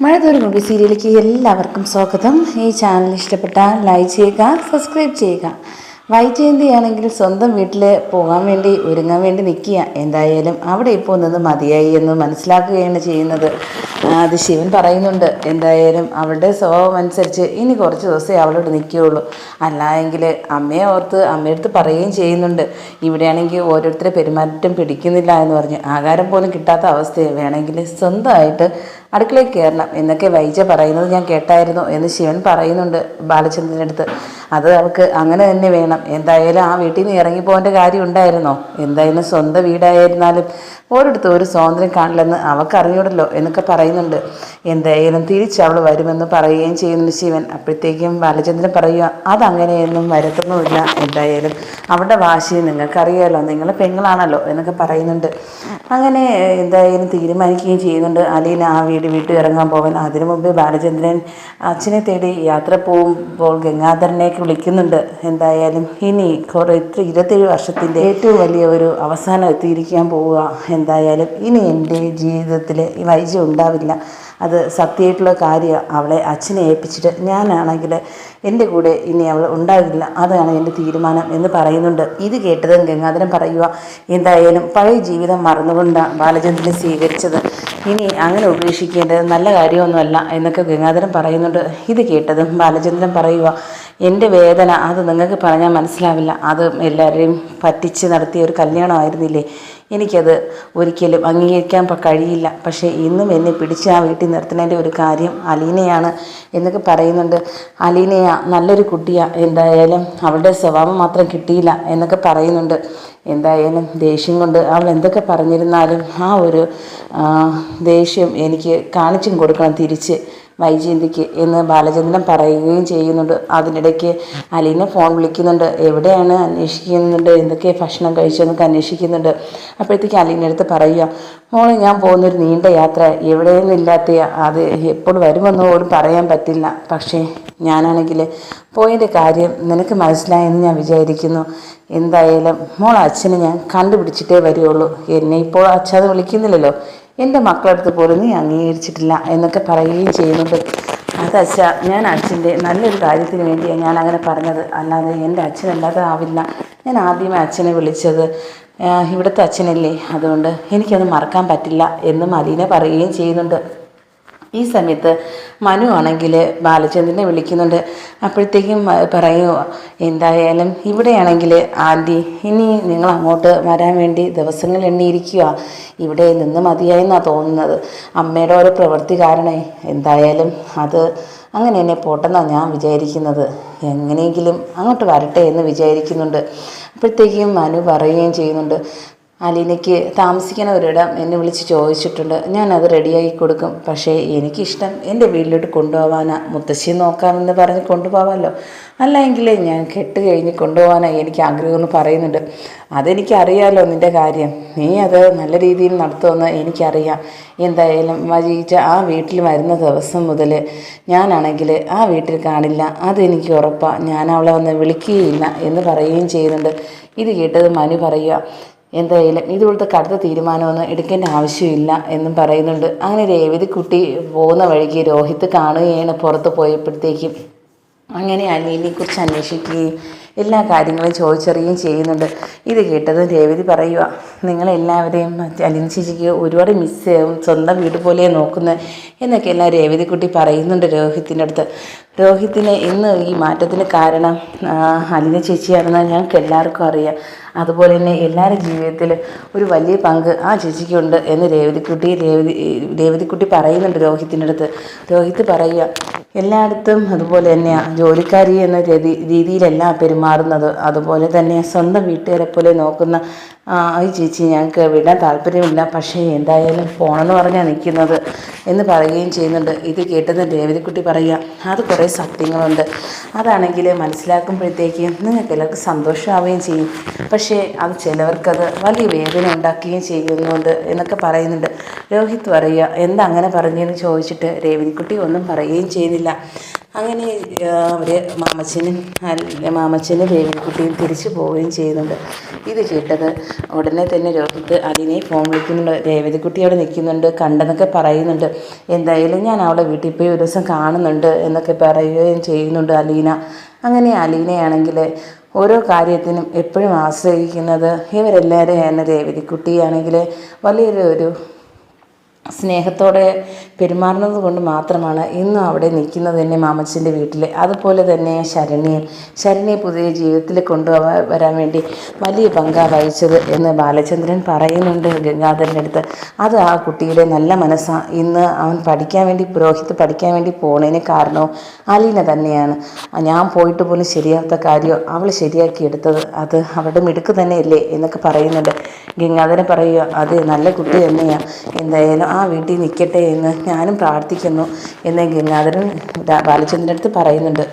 മഴതൊരു movie സീരിയലിലേക്ക് എല്ലാവർക്കും സ്വാഗതം. ഈ ചാനൽ ഇഷ്ടപ്പെട്ടാൽ ലൈക്ക് ചെയ്യുക, സബ്സ്ക്രൈബ് ചെയ്യുക. വൈജയന്തിയാണെങ്കിൽ സ്വന്തം വീട്ടിൽ പോകാൻ വേണ്ടി ഒരുങ്ങാൻ വേണ്ടി നിൽക്കുക. എന്തായാലും അവിടെ ഇപ്പോൾ നിന്ന് മതിയായി എന്ന് മനസ്സിലാക്കുകയാണ് ചെയ്യുന്നത്. അത് ശിവൻ പറയുന്നുണ്ട്, എന്തായാലും അവളുടെ സ്വഭാവം അനുസരിച്ച് ഇനി കുറച്ച് ദിവസമേ അവളോട് നിൽക്കുകയുള്ളൂ, അല്ലായെങ്കിൽ അമ്മയെ ഓർത്ത് അമ്മയടുത്ത് പറയുകയും ചെയ്യുന്നുണ്ട്. ഇവിടെയാണെങ്കിൽ ഓരോരുത്തരെ പെരുമാറ്റം പിടിക്കുന്നില്ല എന്ന് പറഞ്ഞ് ആഹാരം പോലും കിട്ടാത്ത അവസ്ഥയെ വേണമെങ്കിൽ സ്വന്തമായിട്ട് അടുക്കളയിൽ കയറണം എന്നൊക്കെ വൈജ പറയുന്നത് ഞാൻ കേട്ടായിരുന്നു എന്ന് ശിവൻ പറയുന്നുണ്ട് ബാലചന്ദ്രൻ്റെ അടുത്ത്. അത് അവൾക്ക് അങ്ങനെ തന്നെ വേണം. എന്തായാലും ആ വീട്ടിൽ നിന്ന് ഇറങ്ങിപ്പോകേണ്ട കാര്യം ഉണ്ടായിരുന്നോ? എന്തായാലും സ്വന്തം വീടായിരുന്നാലും ഒരിടത്തും ഒരു സ്വാതന്ത്ര്യം കാണില്ലെന്ന് അവൾക്ക് അറിഞ്ഞൂടല്ലോ എന്നൊക്കെ പറയുന്നുണ്ട്. എന്തായാലും തിരിച്ച് അവൾ വരുമെന്ന് പറയുകയും ചെയ്യുന്നുണ്ട് ശിവൻ. അപ്പോഴത്തേക്കും ബാലചന്ദ്രൻ പറയുക, അതങ്ങനെയൊന്നും വരത്തൊന്നുമില്ല, എന്തായാലും അവരുടെ വാശി നിങ്ങൾക്കറിയാമല്ലോ, നിങ്ങൾ പെങ്ങളാണല്ലോ എന്നൊക്കെ പറയുന്നുണ്ട്. അങ്ങനെ എന്തായാലും തീരുമാനിക്കുകയും ചെയ്യുന്നുണ്ട് അലീന ആ വീട്ടിൽ ഇറങ്ങാൻ പോകാൻ. അതിനു മുമ്പ് ബാലചന്ദ്രൻ അച്ഛനെ തേടി യാത്ര പോകുമ്പോൾ ഗംഗാധരനെയൊക്കെ വിളിക്കുന്നുണ്ട്. എന്തായാലും ഇനി 27 വർഷത്തിൻ്റെ ഏറ്റവും വലിയ ഒരു അവസാനം എത്തിയിരിക്കാൻ പോവുക. എന്തായാലും ഇനി എൻ്റെ ജീവിതത്തിൽ ഈ വൈജ ഉണ്ടാവില്ല, അത് സത്യമായിട്ടുള്ള കാര്യമാണ്. അവളെ അച്ഛനെ ഏൽപ്പിച്ചിട്ട് ഞാനാണെങ്കിൽ എൻ്റെ കൂടെ ഇനി അവൾ ഉണ്ടാകില്ല, അതാണ് എൻ്റെ തീരുമാനം എന്ന് പറയുന്നുണ്ട്. ഇത് കേട്ടത് ഗംഗാധരൻ പറയുക, എന്തായാലും പഴയ ജീവിതം മറന്നുകൊണ്ടാണ് ബാലചന്ദ്രനെ സ്വീകരിച്ചത്, ഇനി അങ്ങനെ ഉപേക്ഷിക്കേണ്ടത് നല്ല കാര്യമൊന്നുമല്ല എന്നൊക്കെ ഗംഗാധരൻ പറയുന്നുണ്ട്. ഇത് കേട്ടതും ബാലചന്ദ്രൻ പറയുക, എൻ്റെ വേദന അത് നിങ്ങൾക്ക് പറഞ്ഞാൽ മനസ്സിലാവില്ല, അത് എല്ലാവരെയും പറ്റിച്ച് നടത്തിയ ഒരു കല്യാണമായിരുന്നില്ലേ, എനിക്കത് ഒരിക്കലും അംഗീകരിക്കാൻ കഴിയില്ല. പക്ഷേ ഇന്നും എന്നെ പിടിച്ച് ആ വീട്ടിൽ നിർത്തുന്നതിൻ്റെ ഒരു കാര്യം അലീനയാണ് എന്നൊക്കെ പറയുന്നുണ്ട്. അലീനയ നല്ലൊരു കുട്ടിയാണ്, എന്തായാലും അവളുടെ സ്വഭാവം മാത്രം കിട്ടിയില്ല എന്നൊക്കെ പറയുന്നുണ്ട്. എന്തായാലും ദേഷ്യം കൊണ്ട് അവൾ എന്തൊക്കെ പറഞ്ഞിരുന്നാലും ആ ഒരു ദേഷ്യം എനിക്ക് കാണിച്ചും കൊടുക്കണം തിരിച്ച് വൈജയന്തിക്ക് എന്ന് ബാലചന്ദ്രൻ പറയുകയും ചെയ്യുന്നുണ്ട്. അതിനിടയ്ക്ക് അലീന ഫോൺ വിളിക്കുന്നുണ്ട്, എവിടെയാണ് അന്വേഷിക്കുന്നുണ്ട്, എന്തൊക്കെ ഭക്ഷണം കഴിച്ചെന്നൊക്കെ അന്വേഷിക്കുന്നുണ്ട്. അപ്പോഴത്തേക്ക് അലീന അടുത്ത് പറയുക, മോളെ ഞാൻ പോകുന്നൊരു നീണ്ട യാത്ര, എവിടെയൊന്നും ഇല്ലാത്ത, അത് എപ്പോൾ വരുമെന്ന് പോലും പറയാൻ പറ്റില്ല. പക്ഷേ ഞാനാണെങ്കിൽ പോയതിൻ്റെ കാര്യം നിനക്ക് മനസ്സിലായെന്ന് ഞാൻ വിചാരിക്കുന്നു. എന്തായാലും മോൾ അച്ഛനെ ഞാൻ കണ്ടുപിടിച്ചിട്ടേ വരികയുള്ളൂ, എന്നെ ഇപ്പോൾ അച്ഛാതെ വിളിക്കുന്നില്ലല്ലോ, എൻ്റെ മക്കളടുത്ത് പോലും നീ അംഗീകരിച്ചിട്ടില്ല എന്നൊക്കെ പറയുകയും ചെയ്യുന്നുണ്ട്. അതച്ഛ, ഞാൻ അച്ഛൻ്റെ നല്ലൊരു കാര്യത്തിന് വേണ്ടിയാണ് ഞാൻ അങ്ങനെ പറഞ്ഞത്, അല്ലാതെ എൻ്റെ അച്ഛനല്ലാതെ ആവില്ല. ഞാൻ ആദ്യമേ അച്ഛനെ വിളിച്ചത് ഇവിടുത്തെ അച്ഛനല്ലേ, അതുകൊണ്ട് എനിക്കത് മറക്കാൻ പറ്റില്ല എന്നും അലീന പറയുകയും ചെയ്യുന്നുണ്ട്. ഈ സമയത്ത് മനു ആണെങ്കിൽ ബാലചന്ദ്രനെ വിളിക്കുന്നുണ്ട്. അപ്പോഴത്തേക്കും പറയുക, എന്തായാലും ഇവിടെയാണെങ്കിൽ ആൻറ്റി ഇനി നിങ്ങൾ അങ്ങോട്ട് വരാൻ വേണ്ടി ദിവസങ്ങൾ എണ്ണിയിരിക്കുക, ഇവിടെ നിന്ന് മതിയായെന്നാണ് തോന്നുന്നത്, അമ്മയുടെ ഓരോ പ്രവൃത്തി കാരണേ. എന്തായാലും അത് അങ്ങനെ എന്നെ പോട്ടെന്നാണ് ഞാൻ വിചാരിക്കുന്നത്, എങ്ങനെയെങ്കിലും അങ്ങോട്ട് വരട്ടെ എന്ന് വിചാരിക്കുന്നുണ്ട്. അപ്പോഴത്തേക്കും മനു പറയുകയും ചെയ്യുന്നുണ്ട്, അലീനയ്ക്ക് താമസിക്കുന്ന ഒരിടം എന്നെ വിളിച്ച് ചോദിച്ചിട്ടുണ്ട്, ഞാനത് റെഡിയാക്കി കൊടുക്കും. പക്ഷേ എനിക്കിഷ്ടം എൻ്റെ വീട്ടിലോട്ട് കൊണ്ടുപോകാനാണ്, മുത്തശ്ശി നോക്കാമെന്ന് പറഞ്ഞ് കൊണ്ടുപോകാമല്ലോ, അല്ലെങ്കിൽ ഞാൻ കെട്ട് കഴിഞ്ഞ് കൊണ്ടുപോകാനാണ് എനിക്ക് ആഗ്രഹമെന്ന് പറയുന്നുണ്ട്. അതെനിക്കറിയാമല്ലോ നിൻ്റെ കാര്യം, നീ അത് നല്ല രീതിയിൽ നടത്തുമെന്ന് എനിക്കറിയാം. എന്തായാലും വൈജ ആ വീട്ടിൽ വരുന്ന ദിവസം മുതൽ ഞാനാണെങ്കിൽ ആ വീട്ടിൽ കാണില്ല, അതെനിക്ക് ഉറപ്പാണ്, ഞാൻ അവളെ വന്ന് വിളിക്കുകയില്ല എന്ന് പറയുകയും ചെയ്യുന്നുണ്ട്. ഇത് കേട്ടത് മനു പറയുക, എന്തായാലും ഇതുപോലത്തെ കടുത്ത തീരുമാനമൊന്നും എടുക്കേണ്ട ആവശ്യമില്ല എന്നും പറയുന്നുണ്ട്. അങ്ങനെ രേവതിക്കുട്ടി പോകുന്ന വഴിക്ക് രോഹിത്ത് കാണുകയാണ് പുറത്ത് പോയപ്പോഴത്തേക്കും. അങ്ങനെ അലീനയെക്കുറിച്ച് അന്വേഷിക്കുകയും എല്ലാ കാര്യങ്ങളും ചോദിച്ചറിയുകയും ചെയ്യുന്നുണ്ട്. ഇത് കേട്ടത് രേവതി പറയുക, നിങ്ങളെല്ലാവരെയും അലീന ചേച്ചിക്ക് ഒരുപാട് മിസ് ചെയ്യും, സ്വന്തം വീട് പോലെ നോക്കുന്നത് എന്നൊക്കെ എല്ലാം രേവതിക്കുട്ടി പറയുന്നുണ്ട് രോഹിത്തിൻ്റെ അടുത്ത്. രോഹിത്തിനെ ഇന്ന് ഈ മാറ്റത്തിന് കാരണം അലീന ചേച്ചിയാണെന്ന് ഞങ്ങൾക്ക് എല്ലാവർക്കും അറിയാം, അതുപോലെ തന്നെ എല്ലാവരുടെ ജീവിതത്തിൽ ഒരു വലിയ പങ്ക് ആ ചേച്ചിക്കുണ്ട് എന്ന് രേവതിക്കുട്ടി പറയുന്നുണ്ട് രോഹിത്തിൻ്റെ അടുത്ത്. രോഹിത്ത് പറയുക, എല്ലായിടത്തും അതുപോലെ തന്നെയാണ് ജോലിക്കാരി എന്ന രീതിയിലല്ല പെരുമാറുന്നത്, അതുപോലെ തന്നെ സ്വന്തം വീട്ടുകാരെ പോലെ നോക്കുന്ന ഈ ചേച്ചി ഞങ്ങൾക്ക് വിടാൻ താല്പര്യമില്ല, പക്ഷേ എന്തായാലും പോകണമെന്ന് പറഞ്ഞാൽ നിൽക്കുന്നത് എന്ന് പറയുകയും ചെയ്യുന്നുണ്ട്. ഇത് കേട്ടത് രേവതിക്കുട്ടി പറയുക, അത് കുറേ സത്യങ്ങളുണ്ട്, അതാണെങ്കിൽ മനസ്സിലാക്കുമ്പോഴത്തേക്ക് നിങ്ങൾക്ക് എല്ലാവർക്കും സന്തോഷമാവുകയും ചെയ്യും, പക്ഷേ അത് ചിലവർക്കത് വലിയ വേദന ഉണ്ടാക്കുകയും ചെയ്യുന്നുണ്ട് എന്നൊക്കെ പറയുന്നുണ്ട്. രോഹിത് പറയുക, എന്താ അങ്ങനെ പറഞ്ഞതെന്ന് ചോദിച്ചിട്ട് രേവതിക്കുട്ടി ഒന്നും പറയുകയും ചെയ്യുന്നില്ല. അങ്ങനെ അവർ മാമച്ചനും രേവതിക്കുട്ടിയും തിരിച്ചു പോവുകയും ചെയ്യുന്നുണ്ട്. ഇത് കേട്ടത് ഉടനെ തന്നെ രോഹിത് അലീനയെ ഫോൺ വിളിക്കുന്നുണ്ട്. രേവതിക്കുട്ടി അവിടെ നിൽക്കുന്നുണ്ട്, കണ്ടെന്നൊക്കെ പറയുന്നുണ്ട്. എന്തായാലും ഞാൻ അവളെ വീട്ടിൽ പോയി ഒരു ദിവസം കാണുന്നുണ്ട് എന്നൊക്കെ പറയുകയും ചെയ്യുന്നുണ്ട് അലീന. അങ്ങനെ അലീനയാണെങ്കിൽ ഓരോ കാര്യത്തിനും എപ്പോഴും ആശ്രയിക്കുന്നത് ഇവരെല്ലാവരെയാണ്. രേവതിക്കുട്ടിയാണെങ്കിൽ വലിയൊരു സ്നേഹത്തോടെ പെരുമാറുന്നത് കൊണ്ട് മാത്രമാണ് ഇന്നും അവിടെ നിൽക്കുന്നത് തന്നെ മാമച്ചൻ്റെ വീട്ടിൽ. അതുപോലെ തന്നെ ശരണ്യെ പുതിയ ജീവിതത്തിൽ കൊണ്ടുവരാൻ വേണ്ടി വലിയ പങ്കാണ് വഹിച്ചത് എന്ന് ബാലചന്ദ്രൻ പറയുന്നുണ്ട് ഗംഗാധരൻ്റെ അടുത്ത്. അത് ആ കുട്ടിയുടെ നല്ല മനസ്സാണ്. ഇന്ന് അവൻ പുരോഹിത് പഠിക്കാൻ വേണ്ടി പോണതിന് കാരണവും അലീന തന്നെയാണ്. ഞാൻ പോയിട്ട് പോലും ശരിയാത്ത കാര്യം അവൾ ശരിയാക്കിയെടുത്തത് അത് അവളുടെ മിടുക്ക് തന്നെയല്ലേ എന്നൊക്കെ പറയുന്നുണ്ട്. ഗംഗാധരൻ പറയുക, അത് നല്ല കുട്ടി തന്നെയാണ്, എന്തായാലും ആ വീട്ടിൽ നിൽക്കട്ടെ എന്ന് ഞാനും പ്രാർത്ഥിക്കുന്നു എന്ന് ഗംഗാധരൻ ബാലചന്ദ്രൻ്റെ അടുത്ത് പറയുന്നുണ്ട്.